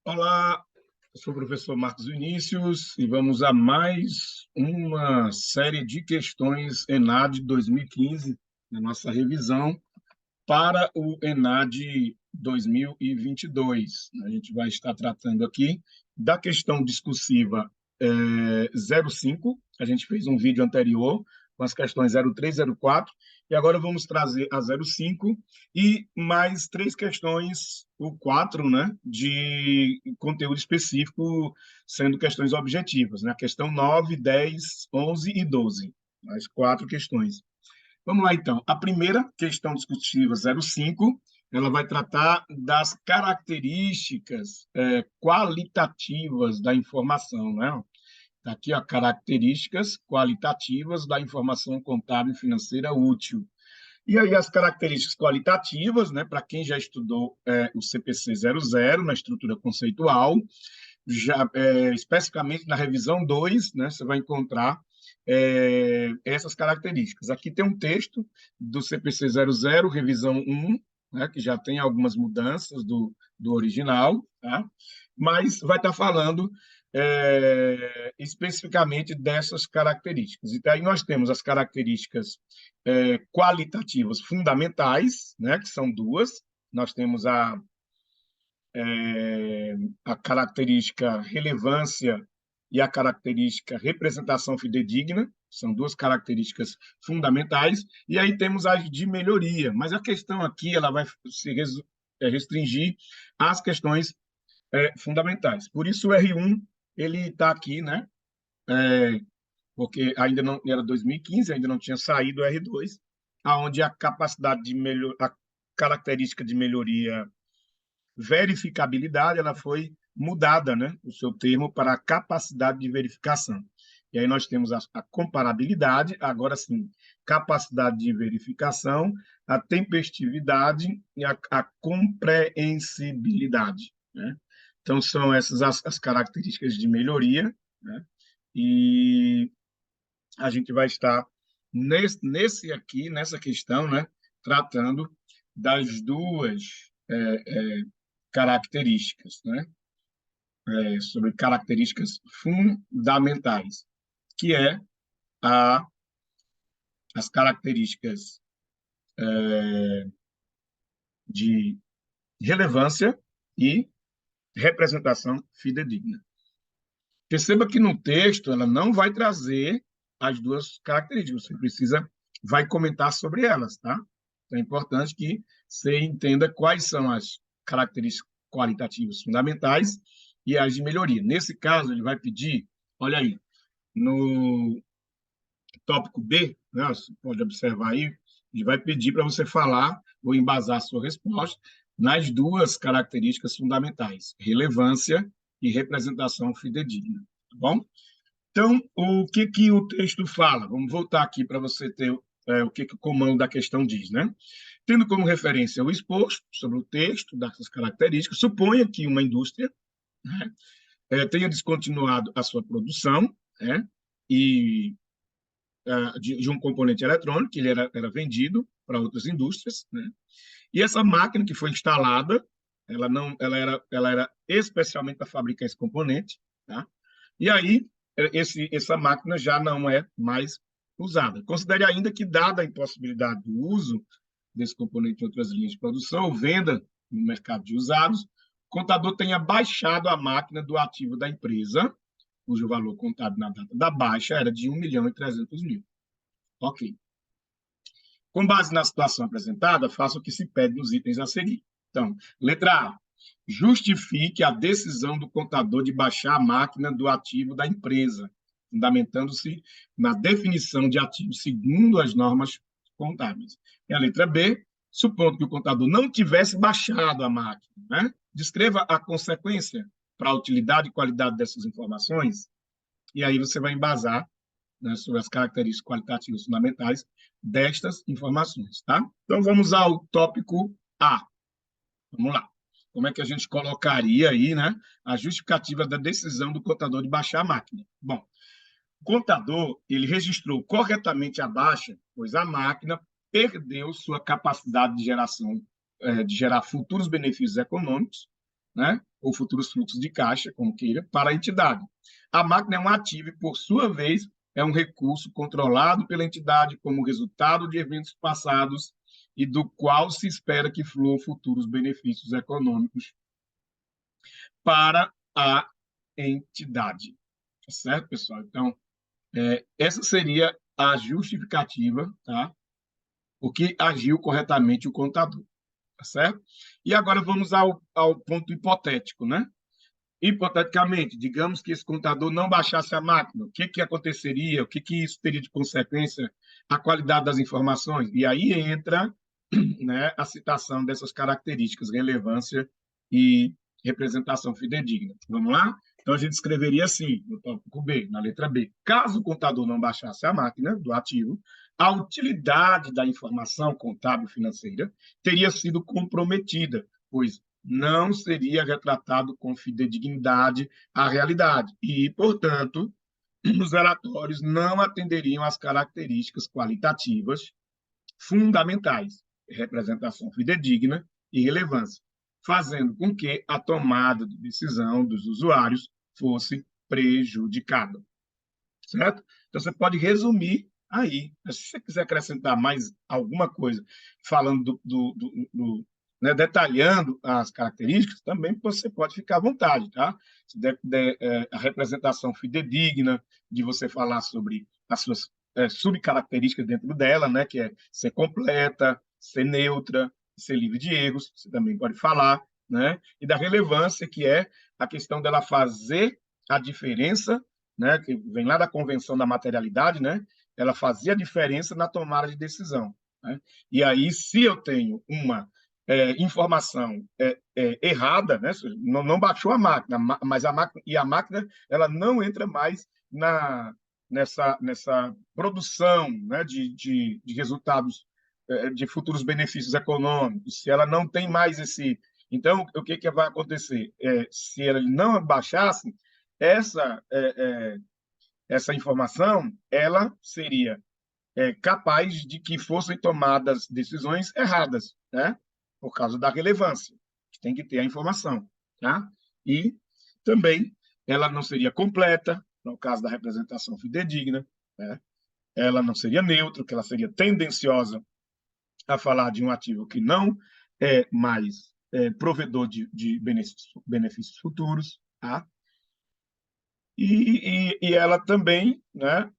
Olá, eu sou o professor Marcos Vinícius e vamos a mais uma série de questões ENAD 2015, na nossa revisão para o ENAD 2022. A gente vai estar tratando aqui da questão discursiva 05. A gente fez um vídeo anterior com as questões 03, 04, e agora vamos trazer a 05 e mais três questões, o 4, né, de conteúdo específico, sendo questões objetivas, né? A questão 9, 10, 11 e 12, as quatro questões. Vamos lá, então. A primeira questão discutiva 05, ela vai tratar das características qualitativas da informação, né? Está aqui, ó, características qualitativas da informação contábil e financeira útil. E aí as características qualitativas, né, para quem já estudou o CPC 00 na estrutura conceitual, já especificamente na revisão 2, né, você vai encontrar essas características. Aqui tem um texto do CPC 00, revisão 1, né, que já tem algumas mudanças do original, tá? Mas vai estar falando especificamente dessas características. Então, aí nós temos as características qualitativas fundamentais, né, que são duas. Nós temos a característica relevância e a característica representação fidedigna, são duas características fundamentais, e aí temos as de melhoria, mas a questão aqui ela vai se restringir às questões fundamentais. Por isso o R1 ele está aqui, né? Porque ainda não era 2015, ainda não tinha saído o R2, aonde a capacidade de a característica de melhoria verificabilidade, ela foi mudada, né, o seu termo para a capacidade de verificação. E aí nós temos a comparabilidade, agora sim, capacidade de verificação, a tempestividade e a compreensibilidade, né? Então, são essas as características de melhoria, né? E a gente vai estar nesse aqui, nessa questão, né, tratando das duas características, né? Sobre características fundamentais, que é a, as características de relevância e representação fidedigna. Perceba que no texto ela não vai trazer as duas características, você vai comentar sobre elas, tá? Então é importante que você entenda quais são as características qualitativas fundamentais e as de melhoria. Nesse caso, ele vai pedir, olha aí, no tópico B, né, você pode observar aí, ele vai pedir para você falar ou embasar a sua resposta nas duas características fundamentais, relevância e representação fidedigna, tá bom? Então, o que o texto fala? Vamos voltar aqui para você ter o que o comando da questão diz, né? Tendo como referência o exposto sobre o texto dessas características, suponha que uma indústria, né, tenha descontinuado a sua produção, né, e de um componente eletrônico, que ele era vendido para outras indústrias, né? E essa máquina que foi instalada, ela era especialmente para fabricar esse componente, tá? E aí essa máquina já não é mais usada. Considere ainda que, dada a impossibilidade do uso desse componente em outras linhas de produção ou venda no mercado de usados, o contador tenha baixado a máquina do ativo da empresa, cujo valor contábil na data da baixa era de 1.300.000. Ok. Com base na situação apresentada, faça o que se pede nos itens a seguir. Então, letra A. Justifique a decisão do contador de baixar a máquina do ativo da empresa, fundamentando-se na definição de ativo segundo as normas contábeis. E a letra B. Supondo que o contador não tivesse baixado a máquina, né? Descreva a consequência para a utilidade e qualidade dessas informações, e aí você vai embasar, né, sobre as características qualitativas fundamentais destas informações, tá? Então, vamos ao tópico A. Vamos lá. Como é que a gente colocaria aí, né, a justificativa da decisão do contador de baixar a máquina? Bom, o contador, ele registrou corretamente a baixa, pois a máquina perdeu sua capacidade de geração, de gerar futuros benefícios econômicos, né? Ou futuros fluxos de caixa, como queira, para a entidade. A máquina é um ativo e, por sua vez, é um recurso controlado pela entidade como resultado de eventos passados e do qual se espera que fluam futuros benefícios econômicos para a entidade. Tá certo, pessoal? Então, essa seria a justificativa, tá? Porque agiu corretamente o contador, tá certo? E agora vamos ao ponto hipotético, né? Hipoteticamente, digamos que esse contador não baixasse a máquina, o que aconteceria? O que isso teria de consequência? A qualidade das informações? E aí entra, né, a citação dessas características, relevância e representação fidedigna. Vamos lá? Então, a gente escreveria assim, no tópico B, na letra B. Caso o contador não baixasse a máquina do ativo, a utilidade da informação contábil financeira teria sido comprometida, pois não seria retratado com fidedignidade à realidade e, portanto, os relatórios não atenderiam às características qualitativas fundamentais, representação fidedigna e relevância, fazendo com que a tomada de decisão dos usuários fosse prejudicada. Certo? Então, você pode resumir aí. Se você quiser acrescentar mais alguma coisa, falando né, detalhando as características, também você pode ficar à vontade, tá? Se a representação fidedigna, de você falar sobre as suas subcaracterísticas dentro dela, né, que é ser completa, ser neutra, ser livre de erros, você também pode falar, né? E da relevância, que é a questão dela fazer a diferença, né, que vem lá da Convenção da Materialidade, né? Ela fazia diferença na tomada de decisão. Né? E aí, se eu tenho uma informação errada, né? Não baixou a máquina, mas a máquina ela não entra mais nessa produção, né? de resultados, de futuros benefícios econômicos, se ela não tem mais esse... Então, o que vai acontecer? Se ele não baixasse, essa informação ela seria capaz de que fossem tomadas decisões erradas, né? Por causa da relevância, que tem que ter a informação, tá? E também ela não seria completa, no caso da representação fidedigna, né? Ela não seria neutra, que ela seria tendenciosa a falar de um ativo que não é mais provedor de benefícios futuros, tá? E ela também, né,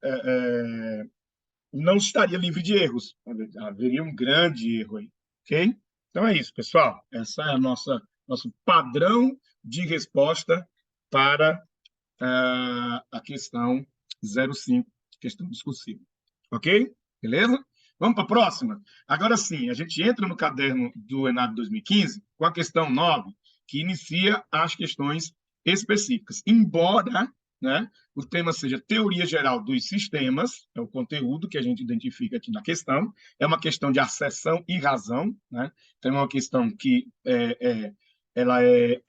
não estaria livre de erros. Haveria um grande erro aí, ok? Então é isso, pessoal. Essa é a nosso padrão de resposta para a questão 05, questão discursiva. Ok? Beleza? Vamos para a próxima? Agora sim, a gente entra no caderno do ENAD 2015 com a questão 9, que inicia as questões específicas. Embora, né, o tema seja teoria geral dos sistemas, é o conteúdo que a gente identifica aqui na questão, é uma questão de acessão e razão, né? Então, é uma questão que ela é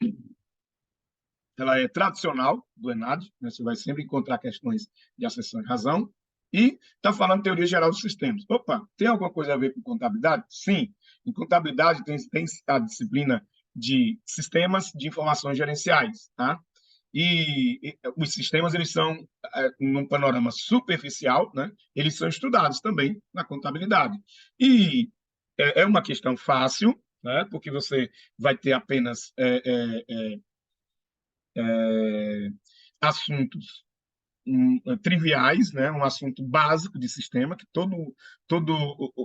tradicional do ENAD, né? Você vai sempre encontrar questões de acessão e razão, e está falando de teoria geral dos sistemas. Opa, tem alguma coisa a ver com contabilidade? Sim. Em contabilidade tem a disciplina de sistemas de informações gerenciais, tá? E os sistemas, eles são, num panorama superficial, né? Eles são estudados também na contabilidade. E é uma questão fácil, né? Porque você vai ter apenas assuntos triviais, né? Um assunto básico de sistema, que todo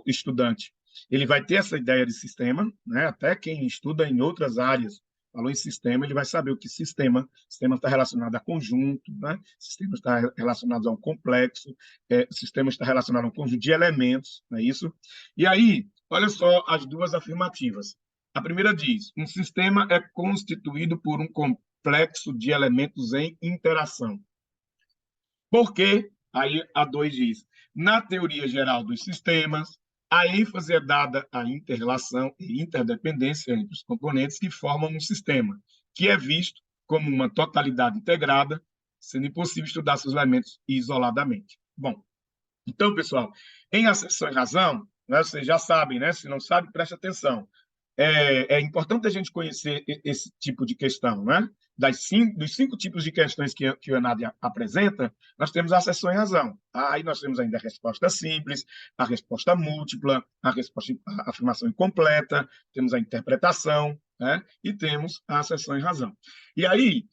estudante ele vai ter essa ideia de sistema, né? Até quem estuda em outras áreas, falou em sistema, ele vai saber o que sistema está relacionado a conjunto, né? Sistema está relacionado a um complexo, sistema está relacionado a um conjunto de elementos, não é isso? E aí, olha só as duas afirmativas. A primeira diz, um sistema é constituído por um complexo de elementos em interação. Por quê? Aí a 2 diz, na teoria geral dos sistemas, a ênfase é dada à inter-relação e interdependência entre os componentes que formam um sistema, que é visto como uma totalidade integrada, sendo impossível estudar seus elementos isoladamente. Bom, então, pessoal, em acessão e razão, né, vocês já sabem, né? Se não sabe, preste atenção. é importante a gente conhecer esse tipo de questão, né? Dos 5 tipos de questões que o ENAD apresenta, nós temos a acessão e razão. Aí nós temos ainda a resposta simples, a resposta múltipla, a afirmação incompleta, temos a interpretação, né? E temos a acessão e razão. E aí,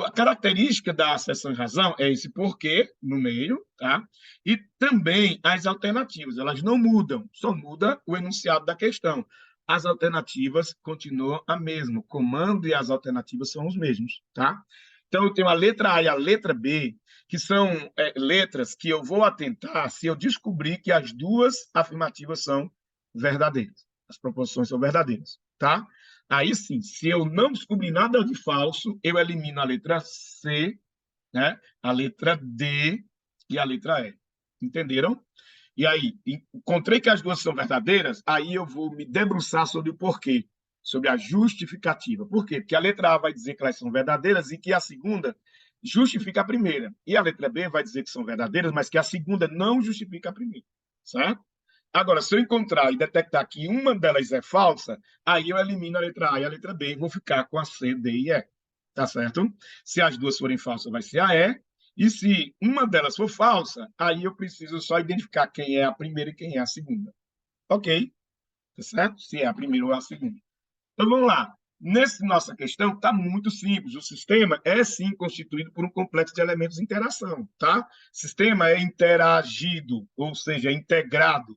a característica da acessão e razão é esse porquê no meio, tá? E também as alternativas, elas não mudam, só muda o enunciado da questão. As alternativas continuam a mesma, o comando e as alternativas são os mesmos, tá? Então, eu tenho a letra A e a letra B, que são letras que eu vou atentar se eu descobrir que as duas afirmativas são verdadeiras, as proposições são verdadeiras, tá? Aí sim, se eu não descobrir nada de falso, eu elimino a letra C, né? A letra D e a letra E. Entenderam? E aí, encontrei que as duas são verdadeiras, aí eu vou me debruçar sobre o porquê, sobre a justificativa. Por quê? Porque a letra A vai dizer que elas são verdadeiras e que a segunda justifica a primeira. E a letra B vai dizer que são verdadeiras, mas que a segunda não justifica a primeira. Certo? Agora, se eu encontrar e detectar que uma delas é falsa, aí eu elimino a letra A e a letra B e vou ficar com a C, D e E. Tá certo? Se as duas forem falsas, vai ser a E. E se uma delas for falsa, aí eu preciso só identificar quem é a primeira e quem é a segunda. Ok? Tá certo? Se é a primeira ou a segunda. Então vamos lá. Nessa nossa questão, está muito simples. O sistema é, sim, constituído por um complexo de elementos de interação. Tá? O sistema é interagido, ou seja, é integrado.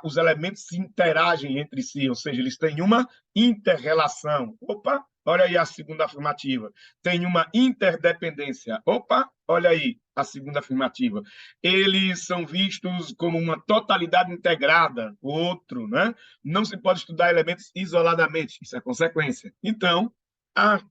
Os elementos se interagem entre si, ou seja, eles têm uma interrelação. Opa, olha aí a segunda afirmativa. Tem uma interdependência. Opa, olha aí a segunda afirmativa. Eles são vistos como uma totalidade integrada. Outro, né? Não se pode estudar elementos isoladamente, isso é consequência. Então, a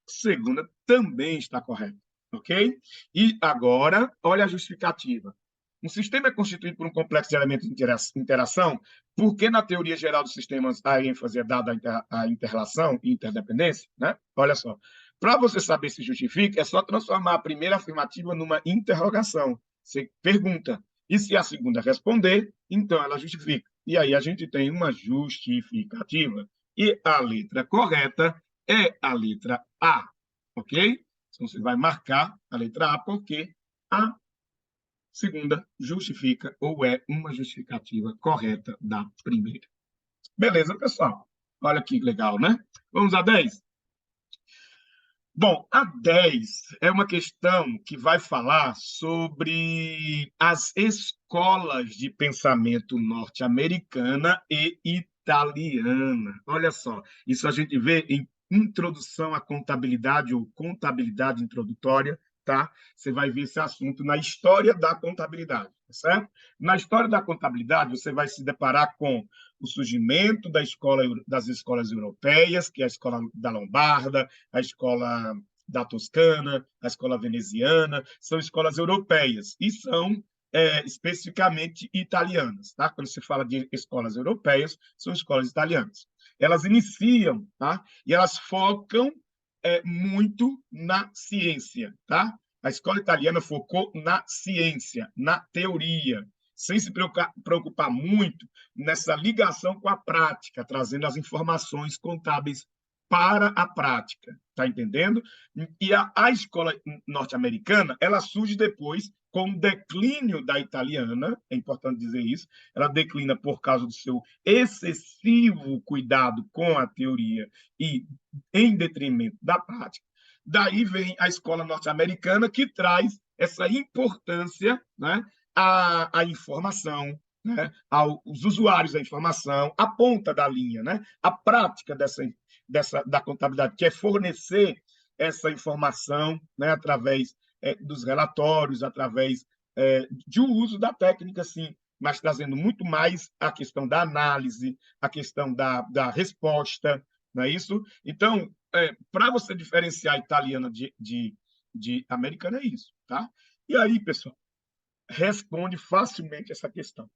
segunda também está correta, ok? E agora, olha a justificativa. Um sistema é constituído por um complexo de elementos de interação, porque na teoria geral dos sistemas a ênfase é dada à inter-relação e interdependência, né? Olha só. Para você saber se justifica, é só transformar a primeira afirmativa numa interrogação. Você pergunta, e se a segunda responder, então ela justifica. E aí a gente tem uma justificativa. E a letra correta é a letra A, ok? Então você vai marcar a letra A porque a segunda justifica ou é uma justificativa correta da primeira. Beleza, pessoal? Olha que legal, né? Vamos a 10? Bom, a 10 é uma questão que vai falar sobre as escolas de pensamento norte-americana e italiana. Olha só, isso a gente vê em Introdução à Contabilidade ou Contabilidade Introdutória, tá? Você vai ver esse assunto na História da Contabilidade, certo? Na História da Contabilidade, você vai se deparar com o surgimento das escolas europeias, que é a Escola da Lombarda, a escola da Toscana, a escola veneziana, são escolas europeias e são especificamente italianas. Tá? Quando se fala de escolas europeias, são escolas italianas. Elas iniciam, tá? E elas focam muito na ciência. Tá? A escola italiana focou na ciência, na teoria, sem se preocupar muito nessa ligação com a prática, trazendo as informações contábeis para a prática, tá entendendo? E a escola norte-americana, ela surge depois com o declínio da italiana, é importante dizer isso, ela declina por causa do seu excessivo cuidado com a teoria e em detrimento da prática. Daí vem a escola norte-americana que traz essa importância, né, à informação, né, aos usuários da informação, a ponta da linha, né, a prática da contabilidade, que é fornecer essa informação, né, através dos relatórios, através de um uso da técnica, sim, mas trazendo muito mais a questão da análise, a questão da resposta, não é isso? Então, para você diferenciar a italiana de americana, é isso, tá? E aí, pessoal, responde facilmente essa questão,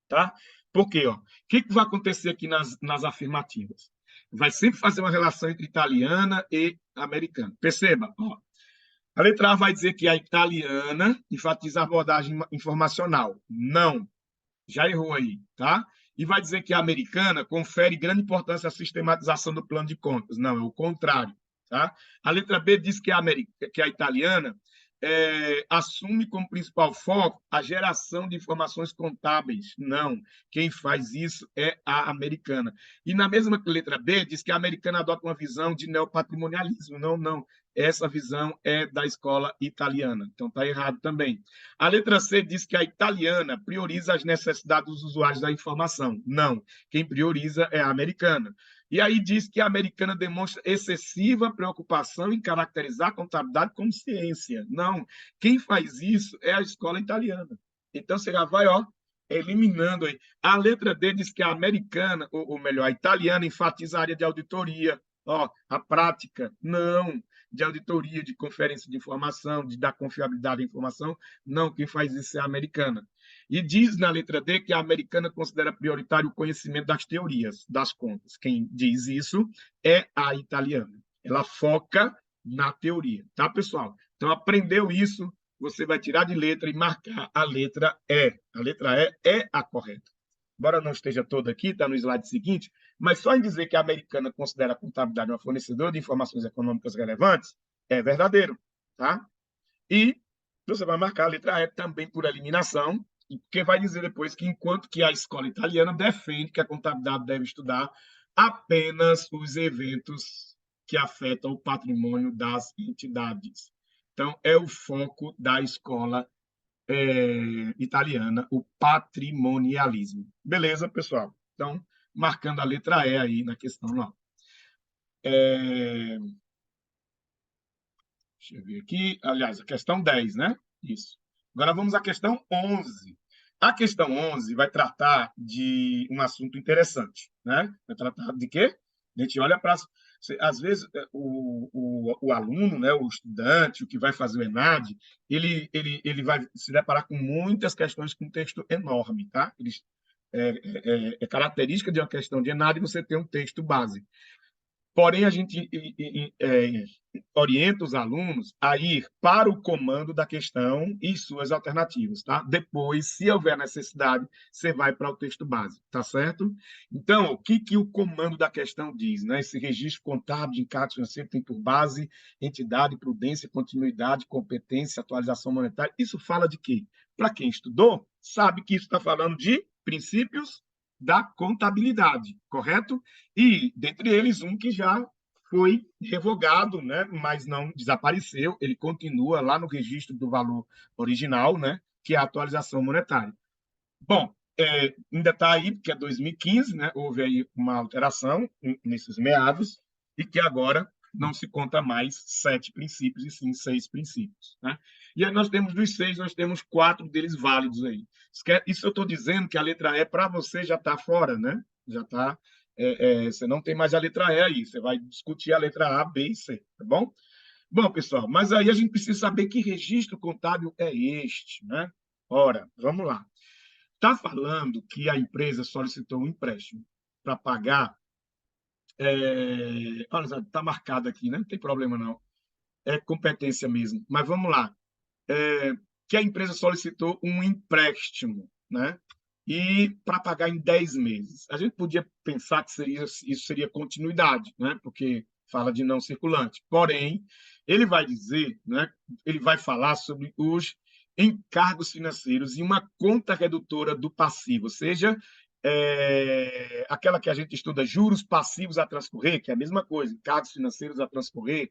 tá? Porque, ó, o que vai acontecer aqui nas afirmativas? Vai sempre fazer uma relação entre italiana e americana. Perceba, ó, a letra A vai dizer que a italiana enfatiza a abordagem informacional. Não, já errou aí, tá? e vai dizer que a americana confere grande importância à sistematização do plano de contas. Não, é o contrário. Tá? A letra B diz que a italiana assume como principal foco a geração de informações contábeis. Não, quem faz isso é a americana. E na mesma letra B, diz que a americana adota uma visão de neopatrimonialismo. Não, não. Essa visão é da escola italiana. Então, está errado também. A letra C diz que a italiana prioriza as necessidades dos usuários da informação. Não. Quem prioriza é a americana. E aí diz que a americana demonstra excessiva preocupação em caracterizar a contabilidade como ciência. Não, quem faz isso é a escola italiana. Então, você já vai, eliminando aí. A letra D diz que a americana, ou melhor, a italiana, enfatiza a área de auditoria. A prática, não, de auditoria, de conferência de informação, de dar confiabilidade à informação. Não, quem faz isso é a americana. E diz na letra D que a americana considera prioritário o conhecimento das teorias, das contas. Quem diz isso é a italiana. Ela foca na teoria, tá, pessoal? Então, aprendeu isso, você vai tirar de letra e marcar a letra E. A letra E é a correta. Embora não esteja toda aqui, está no slide seguinte, mas só em dizer que a americana considera a contabilidade uma fornecedora de informações econômicas relevantes, é verdadeiro, tá? E você vai marcar a letra E também por eliminação, porque vai dizer depois que, enquanto que a escola italiana defende que a contabilidade deve estudar apenas os eventos que afetam o patrimônio das entidades. Então, é o foco da escola italiana, o patrimonialismo. Beleza, pessoal? Então, marcando a letra E aí na questão 9. Deixa eu ver aqui. Aliás, a questão 10, né? Isso. Agora vamos à questão 11. A questão 11 vai tratar de um assunto interessante, né? Vai tratar de quê? A gente olha para... Às vezes, o aluno, né, o estudante, o que vai fazer o ENAD, ele vai se deparar com muitas questões com um texto enorme, tá? É característica de uma questão de ENAD você ter um texto base. Porém, a gente orienta os alunos a ir para o comando da questão e suas alternativas, tá? Depois, se houver necessidade, você vai para o texto base, tá certo? Então, o que o comando da questão diz, né? Esse registro contábil de encargos financeiros tem por base entidade, prudência, continuidade, competência, atualização monetária. Isso fala de quê? Para quem estudou, sabe que isso está falando de princípios da contabilidade, correto? E, dentre eles, um que já foi revogado, né, mas não desapareceu, ele continua lá no registro do valor original, né, que é a atualização monetária. Bom, ainda está aí, porque é 2015, né, houve aí uma alteração nesses meados, e que agora não se conta mais 7 princípios, e sim 6 princípios. Né? E aí nós temos dos 6, nós temos 4 deles válidos aí. Isso eu estou dizendo que a letra E para você já está fora, né? Já está. Você não tem mais a letra E aí, você vai discutir a letra A, B e C, tá bom? Bom, pessoal, mas aí a gente precisa saber que registro contábil é este, né? Ora, vamos lá. Está falando que a empresa solicitou um empréstimo para pagar. Olha, está marcado aqui, né? Não tem problema não. É competência mesmo. Mas vamos lá. Que a empresa solicitou um empréstimo, né? E para pagar em 10 meses. A gente podia pensar que isso seria continuidade, né? Porque fala de não circulante. Porém, ele vai dizer, né? Ele vai falar sobre os encargos financeiros e uma conta redutora do passivo, ou seja, aquela que a gente estuda juros passivos a transcorrer, que é a mesma coisa, encargos financeiros a transcorrer,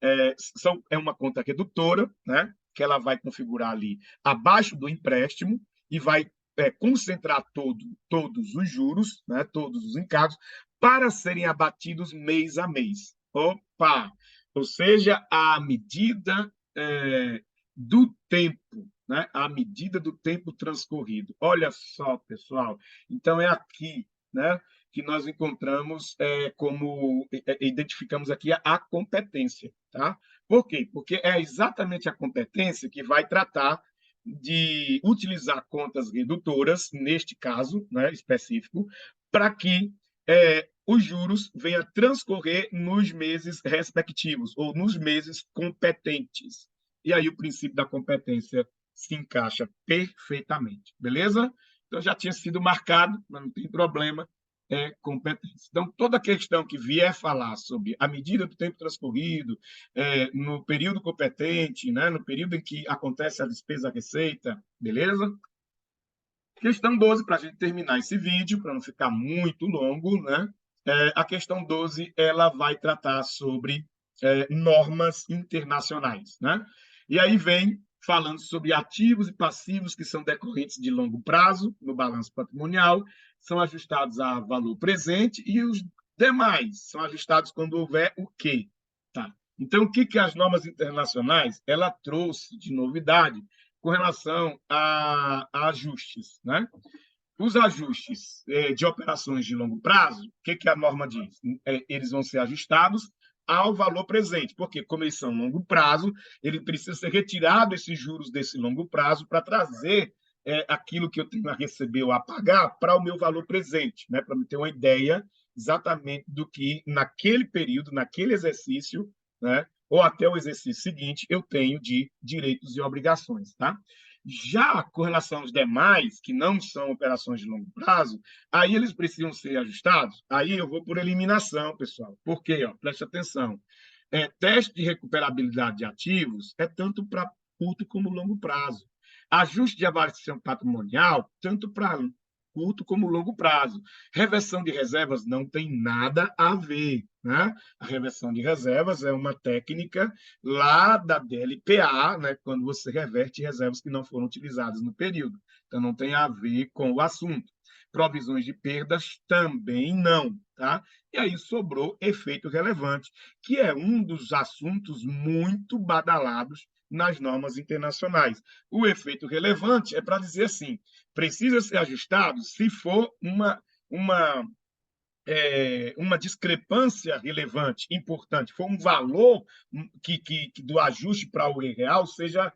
é uma conta redutora, né? Que ela vai configurar ali abaixo do empréstimo e vai concentrar todos os juros, né? Todos os encargos, para serem abatidos mês a mês. Opa! Ou seja, à medida do tempo, né? À medida do tempo transcorrido. Olha só, pessoal. Então, é aqui, né? Que nós encontramos identificamos aqui a competência, tá? Por quê? Porque é exatamente a competência que vai tratar de utilizar contas redutoras, neste caso, né, específico, para que os juros venham transcorrer nos meses respectivos, ou nos meses competentes. E aí o princípio da competência se encaixa perfeitamente, beleza? Então, já tinha sido marcado, mas não tem problema, é competência. Então, toda questão que vier falar sobre a medida do tempo transcorrido, no período competente, né, no período em que acontece a despesa-receita, beleza? Questão 12, para a gente terminar esse vídeo, para não ficar muito longo, né? A questão 12, ela vai tratar sobre normas internacionais, né? E aí vem falando sobre ativos e passivos que são decorrentes de longo prazo no balanço patrimonial, são ajustados a valor presente e os demais são ajustados quando houver o quê? Tá. Então, o que as normas internacionais ela trouxe de novidade com relação a ajustes, né? Os ajustes de operações de longo prazo, o que a norma diz? Eles vão ser ajustados ao valor presente, porque, como eles são longo prazo, ele precisa ser retirado esses juros desse longo prazo para trazer aquilo que eu tenho a receber ou a pagar para o meu valor presente, né? Para me ter uma ideia exatamente do que, naquele período, naquele exercício, né? Ou até o exercício seguinte, eu tenho de direitos e obrigações, tá? Já com relação aos demais, que não são operações de longo prazo, aí eles precisam ser ajustados. Aí eu vou por eliminação, pessoal. Por quê? Preste atenção. Teste de recuperabilidade de ativos é tanto para curto como longo prazo. Ajuste de avaliação patrimonial, tanto para curto como longo prazo. Reversão de reservas não tem nada a ver, né? A reversão de reservas é uma técnica lá da DLPA, né? Quando você reverte reservas que não foram utilizadas no período. Então, não tem a ver com o assunto. Provisões de perdas também não, tá? E aí sobrou efeito relevante, que é um dos assuntos muito badalados nas normas internacionais. O efeito relevante é para dizer assim, precisa ser ajustado se for uma discrepância relevante, importante, for um valor que do ajuste para o real seja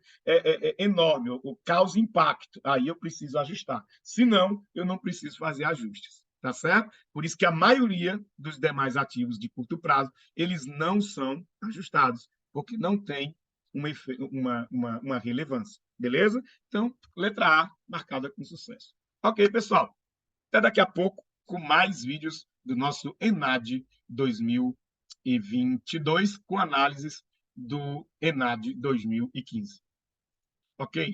enorme, ou cause impacto, aí eu preciso ajustar. Senão, eu não preciso fazer ajustes, tá certo? Por isso que a maioria dos demais ativos de curto prazo, eles não são ajustados, porque não tem uma relevância, beleza? Então, letra A, marcada com sucesso. Ok, pessoal? Até daqui a pouco com mais vídeos do nosso ENAD 2022, com análises do ENAD 2015. Ok?